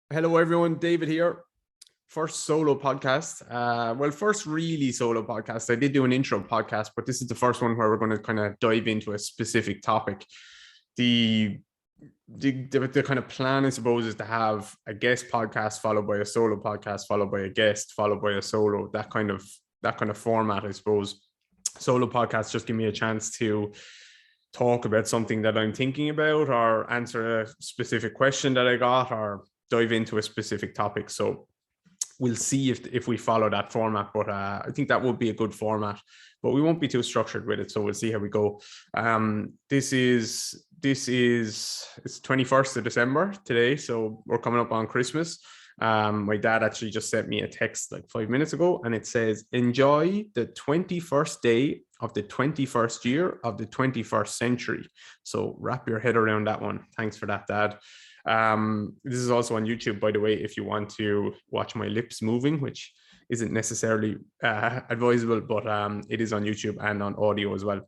Hello, everyone. David here. First solo podcast. First really solo podcast. I did do an intro podcast, but this is the first one where we're going to kind of dive into a specific topic. The the kind of plan, I suppose, is to have a guest podcast followed by a solo podcast, followed by a guest, followed by a solo. That kind of format, I suppose. Solo podcasts just give me a chance to talk about something that I'm thinking about, or answer a specific question that I got, or dive into a specific topic. So we'll see if we follow that format, but I think that would be a good format, but we won't be too structured with it. So we'll see how we go. This is it's 21st of December today, so we're coming up on Christmas. My dad actually just sent me a text like 5 minutes ago, and it says, "Enjoy the 21st day of the 21st year of the 21st century." So wrap your head around that one. Thanks for that, Dad. This is also on YouTube, by the way, if you want to watch my lips moving, which isn't necessarily advisable, but it is on YouTube and on audio as well.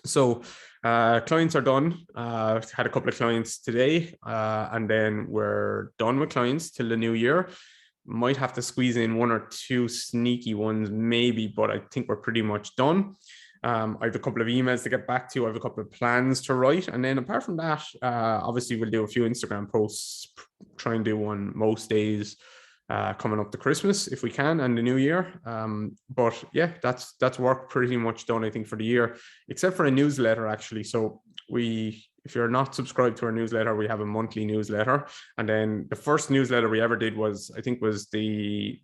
So clients are done. Had a couple of clients today, and then we're done with clients till the new year. Might have to squeeze in one or two sneaky ones maybe, but I think we're pretty much done. I have a couple of emails to get back to. I have a couple of plans to write. And then apart from that, obviously we'll do a few Instagram posts, try and do one most days coming up to Christmas if we can, and the new year. But yeah, that's work pretty much done, I think, for the year, except for a newsletter actually. So if you're not subscribed to our newsletter, we have a monthly newsletter. And then the first newsletter we ever did was the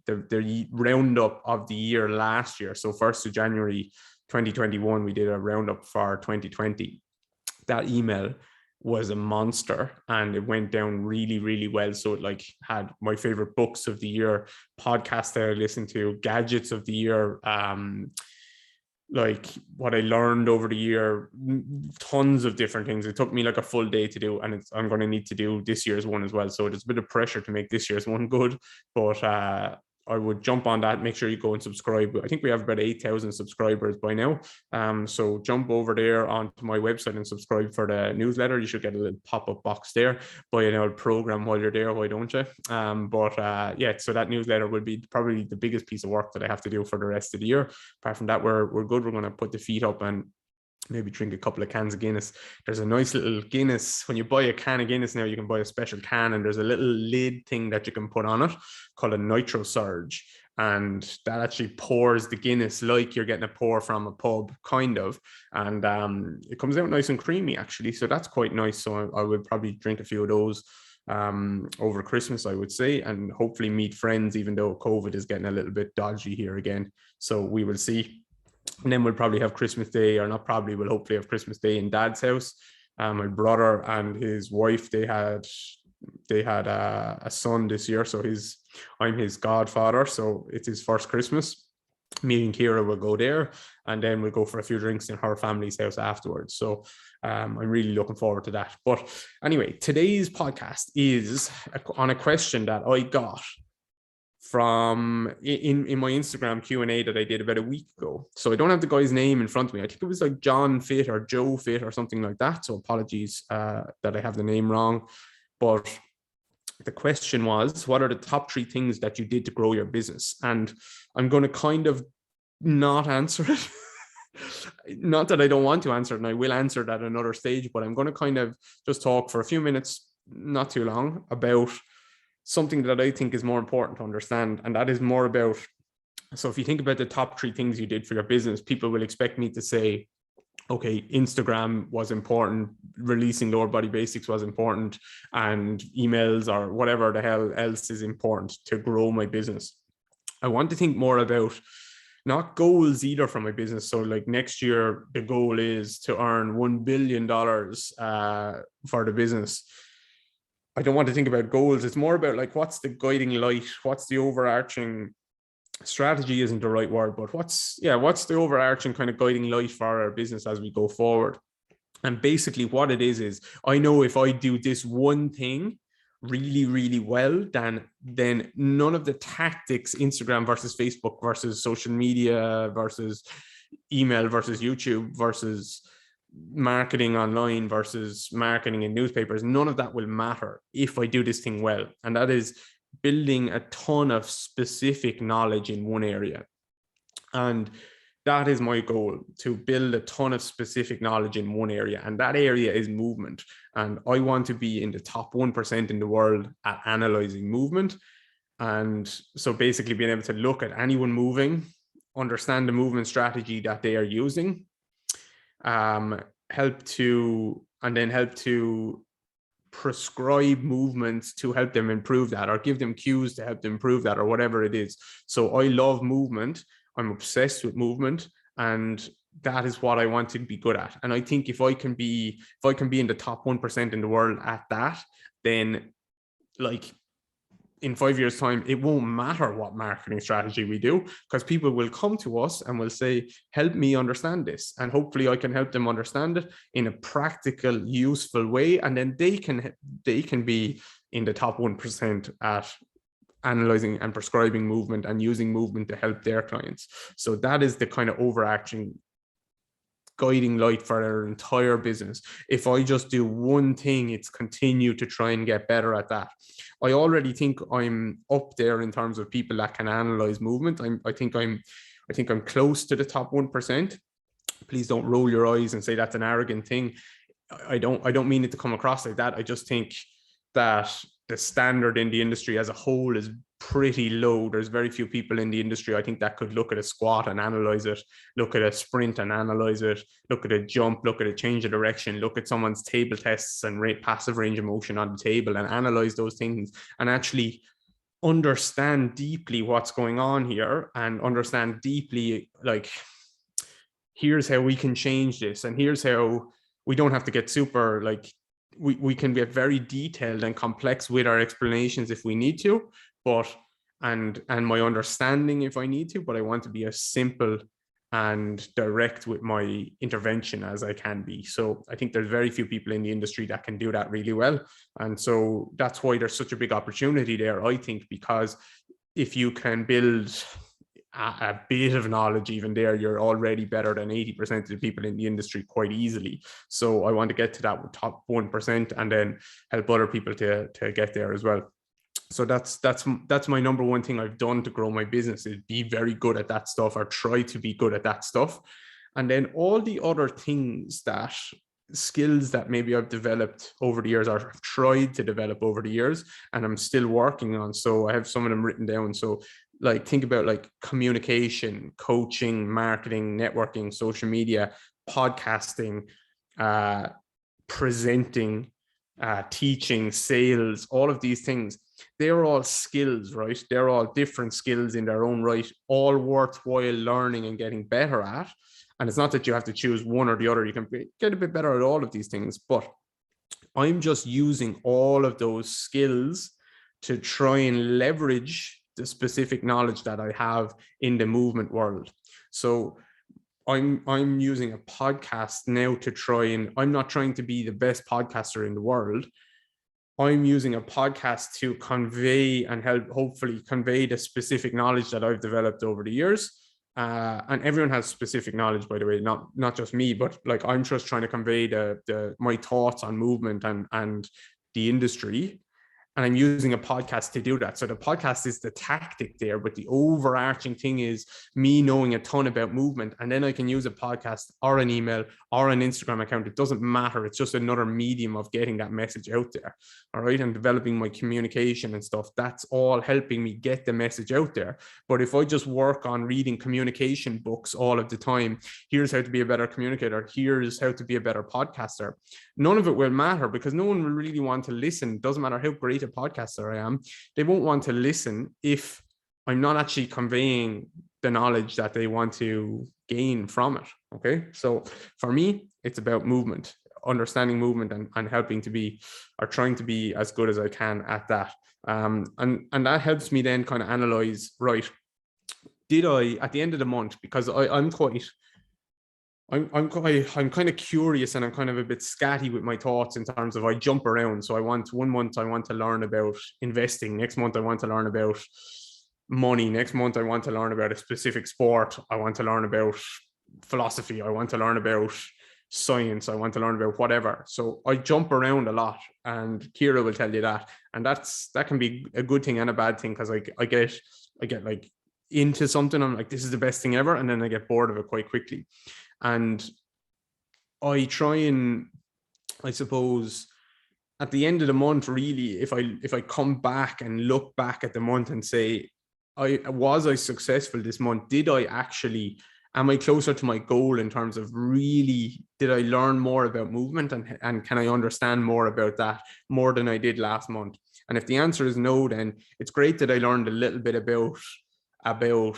roundup of the year last year. So 1st of January 2021, we did a roundup for 2020. That email was a monster and it went down really, really well. So it like had my favorite books of the year, podcasts that I listened to, gadgets of the year, like what I learned over the year, tons of different things. It took me like a full day to do, and I'm going to need to do this year's one as well. So there's a bit of pressure to make this year's one good, but I would jump on that. Make sure you go and subscribe. I think we have about 8,000 subscribers by now. So jump over there onto my website and subscribe for the newsletter. You should get a little pop-up box there. Buy an old program while you're there. Why don't you? Yeah, so that newsletter will be probably the biggest piece of work that I have to do for the rest of the year. Apart from that, we're good. We're going to put the feet up and maybe drink a couple of cans of Guinness. There's a nice little Guinness. When you buy a can of Guinness now, you can buy a special can, and there's a little lid thing that you can put on it called a Nitro Surge. And that actually pours the Guinness like you're getting a pour from a pub, kind of. And it comes out nice and creamy, actually. So that's quite nice. So I would probably drink a few of those over Christmas, I would say, and hopefully meet friends, even though COVID is getting a little bit dodgy here again. So we will see. And then we'll probably have Christmas Day, or not probably, we'll hopefully have Christmas Day in Dad's house. My brother and his wife, they had a son this year, so I'm his godfather, so it's his first Christmas. Me and Kira will go there, and then we'll go for a few drinks in her family's house afterwards. So I'm really looking forward to that. But anyway, today's podcast is on a question that I got from in my Instagram Q&A that I did about a week ago. So I don't have the guy's name in front of me. I think it was like John Fit or Joe Fit or something like that. So apologies that I have the name wrong. But the question was, what are the top 3 things that you did to grow your business? And I'm going to kind of not answer it. Not that I don't want to answer it, and I will answer that at another stage, but I'm going to kind of just talk for a few minutes, not too long, about something that I think is more important to understand. And that is more about, so if you think about the top 3 things you did for your business, people will expect me to say, okay, Instagram was important, releasing Lower Body Basics was important, and emails or whatever the hell else is important to grow my business. I want to think more about not goals either for my business. So like next year, the goal is to earn $1 billion for the business. I don't want to think about goals. It's more about like, what's the guiding light? What's the overarching strategy? Isn't the right word, but what's the overarching kind of guiding light for our business as we go forward? And basically what it is I know if I do this one thing really, really well, then none of the tactics, Instagram versus Facebook versus social media versus email versus YouTube versus marketing online versus marketing in newspapers, none of that will matter if I do this thing well. And that is building a ton of specific knowledge in one area. And that is my goal, to build a ton of specific knowledge in one area. And that area is movement. And I want to be in the top 1% in the world at analyzing movement. And so basically being able to look at anyone moving, understand the movement strategy that they are using, help to prescribe movements to help them improve that, or give them cues to help them improve that, or whatever it is. So I love movement. I'm obsessed with movement, and that is what I want to be good at. And I think if I can be in the top 1% in the world at that, then like in 5 years' time, it won't matter what marketing strategy we do, because people will come to us and will say, help me understand this. And hopefully I can help them understand it in a practical, useful way. And then they can be in the top 1% at analyzing and prescribing movement and using movement to help their clients. So that is the kind of overarching guiding light for our entire business. If I just do one thing, it's continue to try and get better at that. I already think I'm up there in terms of people that can analyze movement. I think I'm close to the top 1%. Please don't roll your eyes and say that's an arrogant thing. I don't mean it to come across like that. I just think that the standard in the industry as a whole is pretty low. There's very few people in the industry, I think, that could look at a squat and analyze it, look at a sprint and analyze it, look at a jump, look at a change of direction, look at someone's table tests and rate passive range of motion on the table and analyze those things and actually understand deeply what's going on here, and understand deeply, like, here's how we can change this, and here's how we don't have to get super, like, we can get very detailed and complex with our explanations if we need to, but and my understanding if I need to, but I want to be as simple and direct with my intervention as I can be. So I think there's very few people in the industry that can do that really well. And so that's why there's such a big opportunity there, I think, because if you can build a bit of knowledge even there, you're already better than 80% of the people in the industry quite easily. So I want to get to that top 1% and then help other people to get there as well. So that's my number one thing I've done to grow my business, is be very good at that stuff, or try to be good at that stuff. And then all the other things, that skills that maybe I've developed over the years, or I've tried to develop over the years and I'm still working on. So I have some of them written down. So like, think about like communication, coaching, marketing, networking, social media, podcasting, presenting, teaching, sales, all of these things. They're all skills, right? They're all different skills in their own right, all worthwhile learning and getting better at. And it's not that you have to choose one or the other. You can get a bit better at all of these things, but I'm just using all of those skills to try and leverage the specific knowledge that I have in the movement world. So I'm using a podcast now to try, and I'm not trying to be the best podcaster in the world. I'm using a podcast to convey and help hopefully convey the specific knowledge that I've developed over the years. And everyone has specific knowledge, by the way, not just me, but like, I'm just trying to convey my thoughts on movement and the industry. And I'm using a podcast to do that. So the podcast is the tactic there, but the overarching thing is me knowing a ton about movement. And then I can use a podcast or an email or an Instagram account. It doesn't matter. It's just another medium of getting that message out there. All right. And developing my communication and stuff. That's all helping me get the message out there. But if I just work on reading communication books all of the time, here's how to be a better communicator, here's how to be a better podcaster, none of it will matter, because no one will really want to listen. It doesn't matter how great a podcaster I am, they won't want to listen if I'm not actually conveying the knowledge that they want to gain from it. Okay. So for me, it's about movement, understanding movement, and helping to be, or trying to be, as good as I can at that. And that helps me then kind of analyze, right, did I, at the end of the month, because I'm kind of curious, and I'm kind of a bit scatty with my thoughts in terms of I jump around. So one month I want to learn about investing. Next month I want to learn about money. Next month I want to learn about a specific sport. I want to learn about philosophy. I want to learn about science, I want to learn about whatever. So I jump around a lot, and Kira will tell you that. And that can be a good thing and a bad thing, because I get like into something, I'm like, this is the best thing ever, and then I get bored of it quite quickly. And I try and, I suppose, at the end of the month, really, if I come back and look back at the month and say, was I successful this month? Am I closer to my goal in terms of really, did I learn more about movement, and can I understand more about that more than I did last month? And if the answer is no, then it's great that I learned a little bit about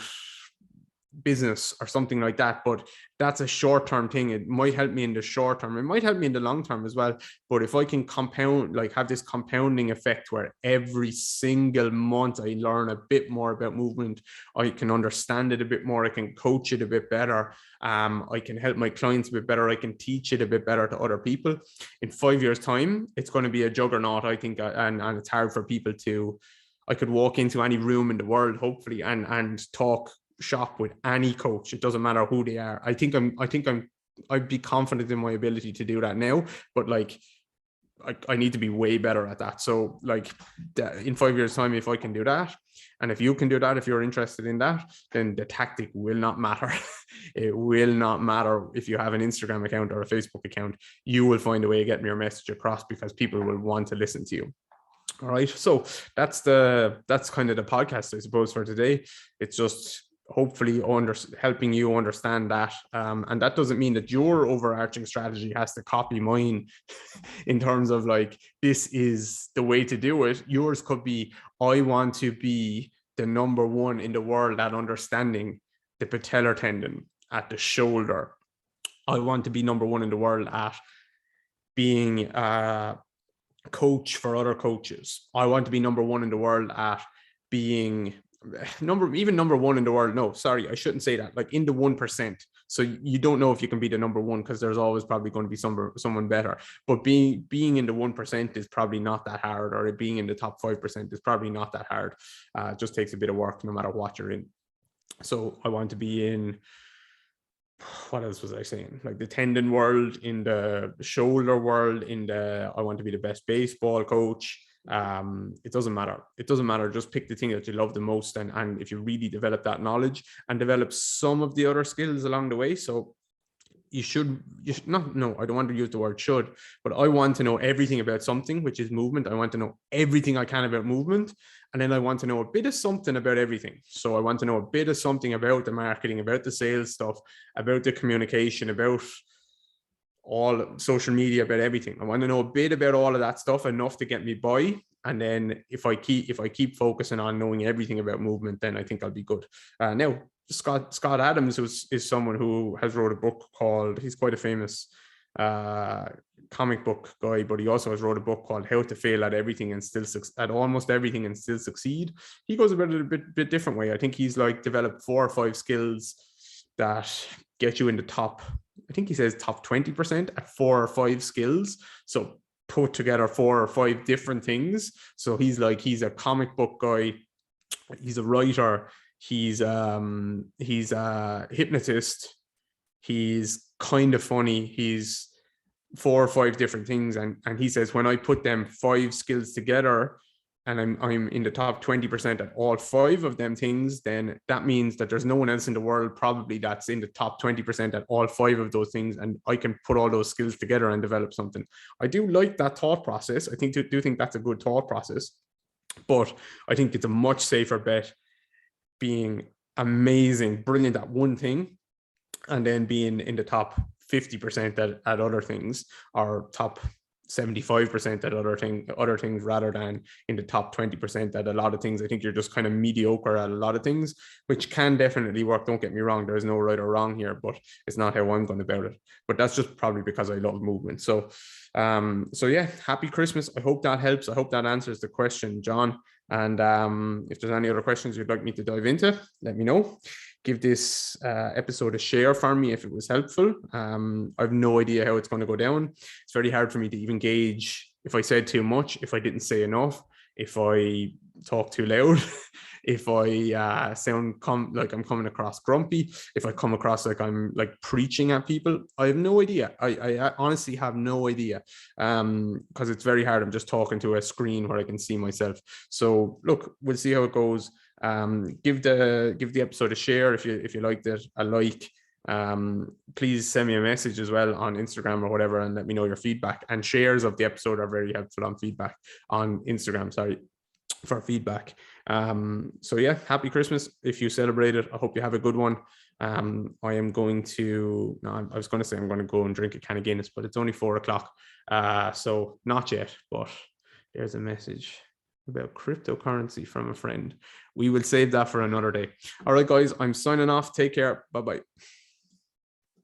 business or something like that, but that's a short-term thing. It might help me in the short term, it might help me in the long term as well. But if I can compound, like have this compounding effect where every single month I learn a bit more about movement, I can understand it a bit more, I can coach it a bit better, I can help my clients a bit better, I can teach it a bit better to other people. In 5 years time, it's going to be a juggernaut, I think, and it's hard for people to, I could walk into any room in the world, hopefully, and talk shop with any coach. It doesn't matter who they are. I'd be confident in my ability to do that now, but like I need to be way better at that. So like in 5 years time, if I can do that, and if you can do that, if you're interested in that, then the tactic will not matter. It will not matter if you have an Instagram account or a Facebook account. You will find a way of getting your message across, because people will want to listen to you. All right, so that's kind of the podcast, I suppose, for today. It's just hopefully helping you understand that, and that doesn't mean that your overarching strategy has to copy mine in terms of like, this is the way to do it. Yours could be, I want to be the number one in the world at understanding the patellar tendon at the shoulder. I want to be number one in the world at being a coach for other coaches. I want to be number one in the world at being number one in the world. No, sorry, I shouldn't say that. Like in the 1%. So you don't know if you can be the number one, because there's always probably going to be someone better. But being in the 1% is probably not that hard, or being in the top 5% is probably not that hard. It just takes a bit of work no matter what you're in. So I want to be in, what else was I saying? Like the tendon world, in the shoulder world, I want to be the best baseball coach. It doesn't matter. Just pick the thing that you love the most, and if you really develop that knowledge and develop some of the other skills along the way. So you should not, no, I don't want to use the word should, but I want to know everything about something, which is movement. I want to know everything I can about movement. And then I want to know a bit of something about everything. So I want to know a bit of something about the marketing, about the sales stuff, about the communication, about all social media, about everything. I want to know a bit about all of that stuff, enough to get me by. And then if I keep focusing on knowing everything about movement, then I think I'll be good. Now, Scott Adams is someone who has wrote a book called, he's quite a famous comic book guy, but he also has wrote a book called How to Fail at Everything and Still at Almost Everything and Still Succeed. He goes about it a bit different way. I think he's like developed 4 or 5 skills that get you in the top, I think he says top 20% at 4 or 5 skills. So put together 4 or 5 different things. So he's a comic book guy, he's a writer, he's a hypnotist, he's kind of funny, he's 4 or 5 different things, and he says when I put them 5 skills together and I'm in the top 20% at all 5 of them things, then that means that there's no one else in the world probably that's in the top 20% at all 5 of those things, and I can put all those skills together and develop something. I do like that thought process. I think that's a good thought process, but I think it's a much safer bet being amazing, brilliant at one thing, and then being in the top 50% at other things, or top 75% at other things, rather than in the top 20% at a lot of things. I think you're just kind of mediocre at a lot of things, which can definitely work. Don't get me wrong, there's no right or wrong here, but it's not how I'm going about it. But that's just probably because I love movement. So yeah, happy Christmas. I hope that helps. I hope that answers the question, John. And if there's any other questions you'd like me to dive into, let me know. Give this episode a share for me if it was helpful. I have no idea how it's going to go down. It's very hard for me to even gauge if I said too much, if I didn't say enough, if I talk too loud, if I sound like I'm coming across grumpy, if I come across like I'm like preaching at people. I have no idea. I honestly have no idea, because it's very hard. I'm just talking to a screen where I can see myself. So look, we'll see how it goes. Give the episode a share if you liked it, a like. Please send me a message as well on Instagram or whatever and let me know your feedback. And shares of the episode are very helpful on feedback on Instagram, sorry, for feedback. So yeah, happy Christmas if you celebrate it. I hope you have a good one. I am going to, no, I was going to say I'm going to go and drink a can of Guinness, but it's only 4:00. So not yet, but there's a message about cryptocurrency from a friend. We will save that for another day. All right, guys, I'm signing off. Take care. Bye-bye.